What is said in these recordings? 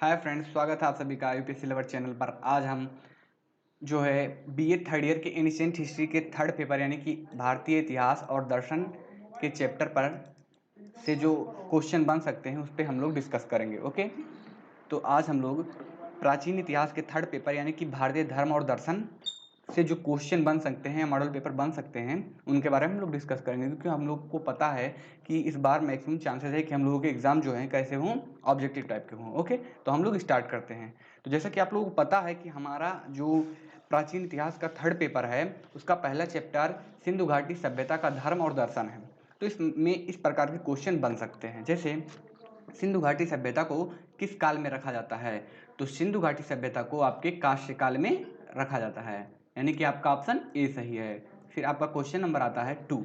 Hi friends, स्वागत है आप सभी का यूपीएससी लवर चैनल पर। आज हम जो है बीए थर्ड ईयर के एंशिएंट हिस्ट्री के थर्ड पेपर यानी कि भारतीय इतिहास और दर्शन के चैप्टर पर से जो क्वेश्चन बन सकते हैं उस पर हम लोग डिस्कस करेंगे। ओके, तो आज हम लोग प्राचीन इतिहास के थर्ड पेपर यानी कि भारतीय धर्म और दर्शन से जो क्वेश्चन बन सकते हैं, मॉडल पेपर बन सकते हैं, उनके बारे में हम लोग डिस्कस करेंगे। क्योंकि हम लोग को पता है कि इस बार मैक्सिमम चांसेस है कि हम लोगों के एग्जाम जो हैं कैसे हों, ऑब्जेक्टिव टाइप के हों। ओके, तो हम लोग स्टार्ट करते हैं। तो जैसा कि आप लोगों को पता है कि हमारा जो प्राचीन इतिहास का थर्ड पेपर है उसका पहला चैप्टर सिंधु घाटी सभ्यता का धर्म और दर्शन है। तो इसमें इस प्रकार के क्वेश्चन बन सकते हैं, जैसे सिंधु घाटी सभ्यता को किस काल में रखा जाता है? तो सिंधु घाटी सभ्यता को आपके कांस्य काल में रखा जाता है, यानी कि आपका ऑप्शन ए सही है। फिर आपका क्वेश्चन नंबर आता है 2,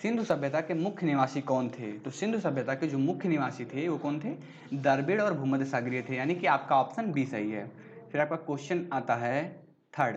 सिंधु सभ्यता के मुख्य निवासी कौन थे? तो सिंधु सभ्यता के जो मुख्य निवासी थे वो कौन थे? द्रविड़ और भूमध्य सागरीय थे, यानी कि आपका ऑप्शन बी सही है। फिर आपका क्वेश्चन आता है थर्ड,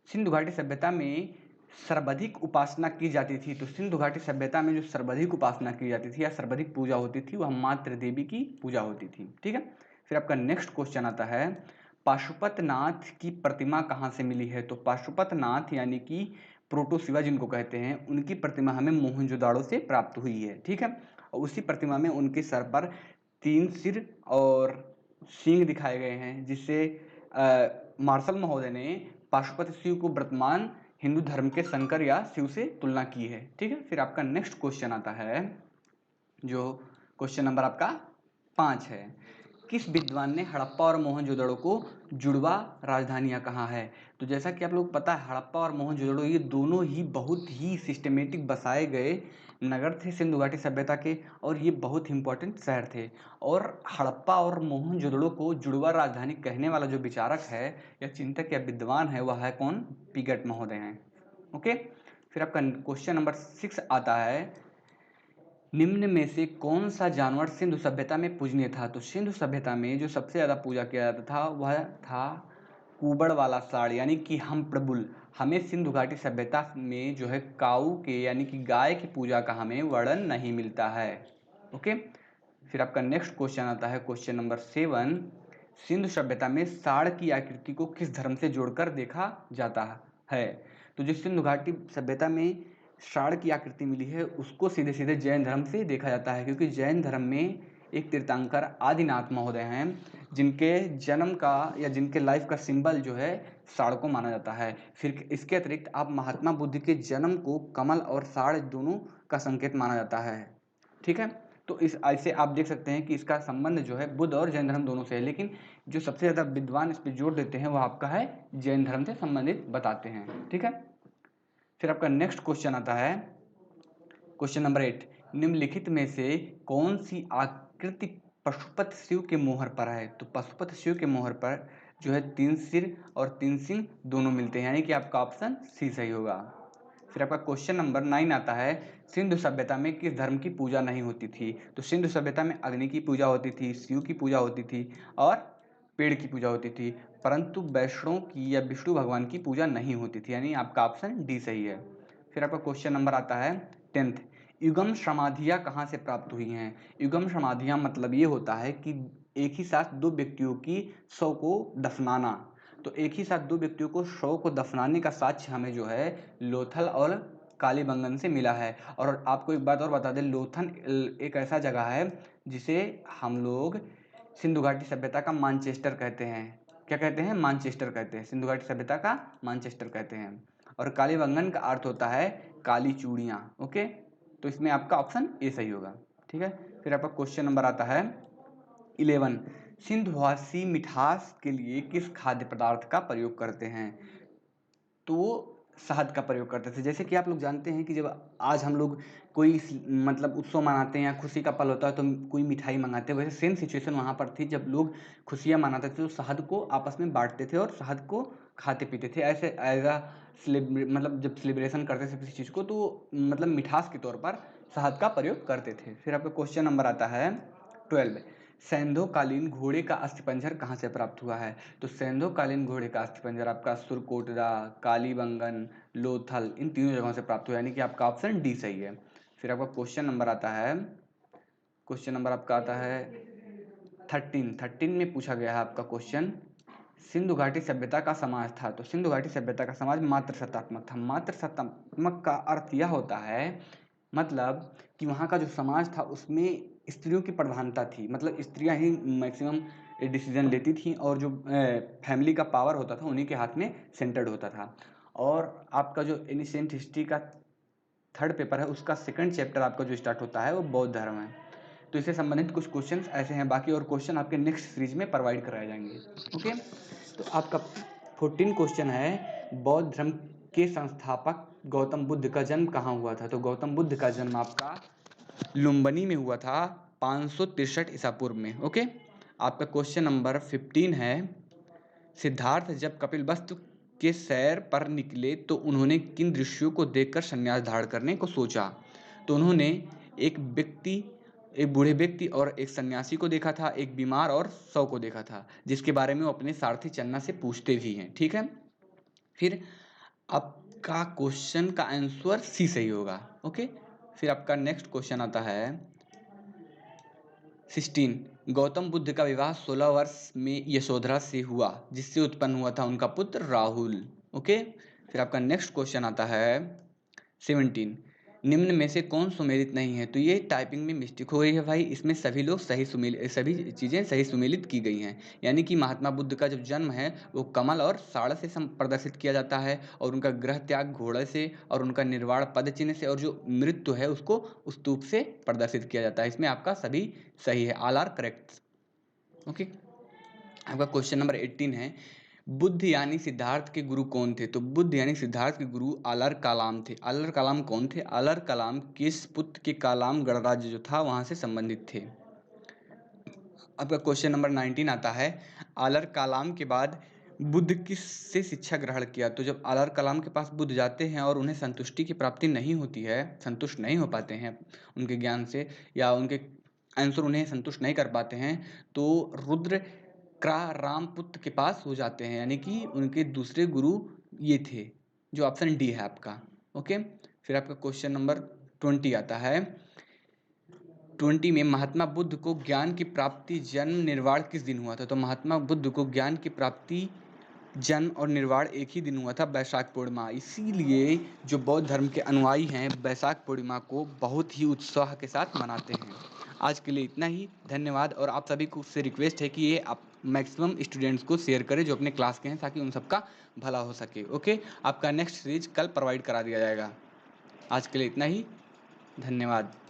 सिंधु घाटी सभ्यता में सर्वाधिक उपासना की जाती थी। तो सिंधु घाटी सभ्यता में जो सर्वाधिक उपासना की जाती थी या सर्वाधिक पूजा होती थी वह मात्र देवी की पूजा होती थी। ठीक है, फिर आपका नेक्स्ट क्वेश्चन आता है, पाशुपतनाथ की प्रतिमा कहाँ से मिली है? तो पाशुपतनाथ यानी कि प्रोटो शिवा जिनको कहते हैं, उनकी प्रतिमा हमें मोहनजोदाड़ो से प्राप्त हुई है। ठीक है, और उसी प्रतिमा में उनके सर पर 3 सिर और सींग दिखाए गए हैं, जिससे मार्शल महोदय ने पाशुपत शिव को वर्तमान हिंदू धर्म के शंकर या शिव से तुलना की है। ठीक है, फिर आपका नेक्स्ट क्वेश्चन आता है, जो क्वेश्चन नंबर आपका 5 है, किस विद्वान ने हड़प्पा और मोहनजोदड़ो को जुड़वा राजधानियां कहा है? तो जैसा कि आप लोग पता है, हड़प्पा और मोहनजोदड़ो ये दोनों ही बहुत ही सिस्टमेटिक बसाए गए नगर थे सिंधु घाटी सभ्यता के, और ये बहुत इंपॉर्टेंट शहर थे। और हड़प्पा और मोहनजोदड़ो को जुड़वा राजधानी कहने वाला जो विचारक है या चिंतक या विद्वान है वह है कौन? पिगट महोदय हैं। ओके, फिर आपका क्वेश्चन नंबर 6 आता है, निम्न में से कौन सा जानवर सिंधु सभ्यता में पूजनीय था? तो सिंधु सभ्यता में जो सबसे ज्यादा पूजा किया जाता था वह था कुबड़ वाला साड़, यानी कि हम प्रबुल। हमें सिंधु घाटी सभ्यता में जो है काऊ के यानी कि गाय की पूजा का हमें वर्णन नहीं मिलता है। ओके, फिर आपका नेक्स्ट क्वेश्चन आता है क्वेश्चन नंबर 7, सिंधु सभ्यता में साड़ की आकृति को किस धर्म से जोड़कर देखा जाता है? तो जो सिंधु घाटी सभ्यता में साड़ की आकृति मिली है उसको सीधे सीधे जैन धर्म से देखा जाता है, क्योंकि जैन धर्म में एक तीर्थंकर आदिनाथ महोदय हैं जिनके जन्म का या जिनके लाइफ का सिंबल जो है साड़ को माना जाता है। फिर इसके अतिरिक्त आप महात्मा बुद्ध के जन्म को कमल और साड़ दोनों का संकेत माना जाता है। ठीक है, तो इस ऐसे आप देख सकते हैं कि इसका संबंध जो है बुद्ध और जैन धर्म दोनों से है, लेकिन जो सबसे ज्यादा विद्वान इस पर जोर देते हैं वो आपका है जैन धर्म से संबंधित बताते हैं। ठीक है, फिर आपका नेक्स्ट क्वेश्चन आता है क्वेश्चन नंबर 8, निम्नलिखित में से कौन सी आकृति पशुपत शिव के मोहर पर है? तो पशुपत शिव के मोहर पर जो है 3 सिर और 3 सिंह दोनों मिलते हैं, यानी कि आपका ऑप्शन सी सही होगा। फिर आपका क्वेश्चन नंबर 9 आता है, सिंधु सभ्यता में किस धर्म की पूजा नहीं होती थी? तो सिंधु सभ्यता में अग्नि की पूजा होती थी, शिव की पूजा होती थी और पेड़ की पूजा होती थी, परंतु वैष्णव की या विष्णु भगवान की पूजा नहीं होती थी, यानी आपका ऑप्शन डी सही है। फिर आपका क्वेश्चन नंबर आता है 10th, युगम समाधियां कहाँ से प्राप्त हुई हैं? युगम समाधियां मतलब ये होता है कि एक ही साथ दो व्यक्तियों की शव को दफनाना। तो एक ही साथ दो व्यक्तियों को शव को दफनाने का साक्ष्य हमें जो है लोथल और कालीबंगन से मिला है। और आपको एक बात और बता दें, लोथन एक ऐसा जगह है जिसे हम लोग सिंधु घाटी सभ्यता का मानचेस्टर कहते हैं। क्या कहते हैं? मानचेस्टर कहते हैं, सिंधु घाटी सभ्यता का मानचेस्टर कहते हैं। और कालीबंगन का अर्थ होता है काली चूड़ियां। ओके, तो इसमें आपका ऑप्शन ए सही होगा। ठीक है, फिर आपका क्वेश्चन नंबर आता है 11, सिंधुवासी मिठास के लिए किस खाद्य पदार्थ का प्रयोग करते हैं? तो वो शहद का प्रयोग करते थे। जैसे कि आप लोग जानते हैं कि जब आज हम लोग कोई मतलब उत्सव मनाते हैं या खुशी का पल होता है तो कोई मिठाई मंगाते हैं, वैसे सेम सिचुएशन वहाँ पर थी जब लोग खुशियाँ मनाते थे तो शहद को आपस में बांटते थे और शहद को खाते पीते थे। ऐसे एज अ मतलब जब सेलिब्रेशन करते थे किसी चीज़ को तो मतलब मिठास के तौर पर शहद का प्रयोग करते थे। फिर आपका क्वेश्चन नंबर आता है 12, सैंधवकालीन घोड़े का अस्थिपंजर कहाँ से प्राप्त हुआ है? तो सैंधवकालीन घोड़े का अस्थिपंजर आपका सुरकोटरा, कालीबंगन, लोथल इन तीनों जगहों से प्राप्त हुआ, यानी कि आपका ऑप्शन डी सही है। फिर आपका क्वेश्चन नंबर आता है, क्वेश्चन नंबर आपका आता है 13 में पूछा गया है आपका क्वेश्चन, सिंधु घाटी सभ्यता का समाज था। तो सिंधु घाटी सभ्यता का समाज मातृसत्तात्मक था। मातृसत्तात्मक का अर्थ यह होता है, मतलब कि वहाँ का जो समाज था उसमें स्त्रियों की प्रधानता थी, मतलब स्त्रियां ही मैक्सिमम डिसीजन लेती थी और जो फैमिली का पावर होता था उन्हीं के हाथ में सेंटर्ड होता था। और आपका जो एनिशिएंट हिस्ट्री का थर्ड पेपर है उसका सेकंड चैप्टर आपका जो स्टार्ट होता है वो बौद्ध धर्म है। तो इससे संबंधित कुछ क्वेश्चंस ऐसे हैं, बाकी और क्वेश्चन आपके नेक्स्ट सीरीज में प्रोवाइड कराए जाएंगे। ओके, तो आपका 14 क्वेश्चन है, बौद्ध धर्म के संस्थापक गौतम बुद्ध का जन्म कहाँ हुआ था। तो गौतम बुद्ध का जन्म आपका लुम्बिनी में हुआ था 563 ईसा पूर्व में। ओके, आपका क्वेश्चन नंबर 15 है, सिद्धार्थ जब कपिलवस्तु के सैर पर निकले तो उन्होंने किन दृश्यों को देखकर संन्यास धारण करने को सोचा। तो उन्होंने एक बूढ़े व्यक्ति और एक सन्यासी को देखा था, एक बीमार और 100 को देखा था, जिसके बारे में वो अपने सारथी चन्ना से पूछते भी हैं। ठीक है, फिर आपका क्वेश्चन का आंसर सी सही होगा। ओके, फिर आपका नेक्स्ट क्वेश्चन आता है 16, गौतम बुद्ध का विवाह 16 वर्ष में यशोधरा से हुआ, जिससे उत्पन्न हुआ था उनका पुत्र राहुल। ओके, फिर आपका नेक्स्ट क्वेश्चन आता है 17, निम्न में से कौन सुमेलित नहीं है। तो ये टाइपिंग में मिस्टेक हो रही है भाई, इसमें सभी लोग सभी चीज़ें सही सुमेलित की गई हैं। यानी कि महात्मा बुद्ध का जब जन्म है वो कमल और साड़ से प्रदर्शित किया जाता है, और उनका गृह त्याग घोड़े से, और उनका निर्वाण पद चिन्ह से, और जो मृत्यु है उसको स्तूप से प्रदर्शित किया जाता है। इसमें आपका सभी सही है, ऑल आर करेक्ट। ओके, आपका क्वेश्चन नंबर 18 है, बुद्ध यानी सिद्धार्थ के गुरु कौन थे। तो बुद्ध यानी सिद्धार्थ के गुरु आलर कलाम थे। आलर कलाम कौन थे? आलर कलाम किस पुत्र के कालाम गणराज्य जो था वहां से संबंधित थे। आपका क्वेश्चन नंबर 19 आता है, आलर कलाम के बाद बुद्ध किससे शिक्षा ग्रहण किया। तो जब आलर कलाम के पास बुद्ध जाते हैं और उन्हें संतुष्टि की प्राप्ति नहीं होती है, संतुष्ट नहीं हो पाते हैं उनके ज्ञान से, या उनके आंसर उन्हें संतुष्ट नहीं कर पाते हैं, तो रुद्र क्रा रामपुत्र के पास हो जाते हैं, यानी कि उनके दूसरे गुरु ये थे, जो ऑप्शन डी है आपका। ओके, फिर आपका क्वेश्चन नंबर 20 आता है, 20 में महात्मा बुद्ध को ज्ञान की प्राप्ति जन्म निर्वाण किस दिन हुआ था। तो महात्मा बुद्ध को ज्ञान की प्राप्ति जन्म और निर्वाण एक ही दिन हुआ था, वैशाख पूर्णिमा। इसीलिए जो बौद्ध धर्म के अनुयायी हैं वैशाख पूर्णिमा को बहुत ही उत्साह के साथ मनाते हैं। आज के लिए इतना ही, धन्यवाद। और आप सभी को से रिक्वेस्ट है कि ये आप मैक्सिमम स्टूडेंट्स को शेयर करें जो अपने क्लास के हैं, ताकि उन सबका भला हो सके। ओके, आपका नेक्स्ट सीरीज कल प्रोवाइड करा दिया जाएगा। आज के लिए इतना ही, धन्यवाद।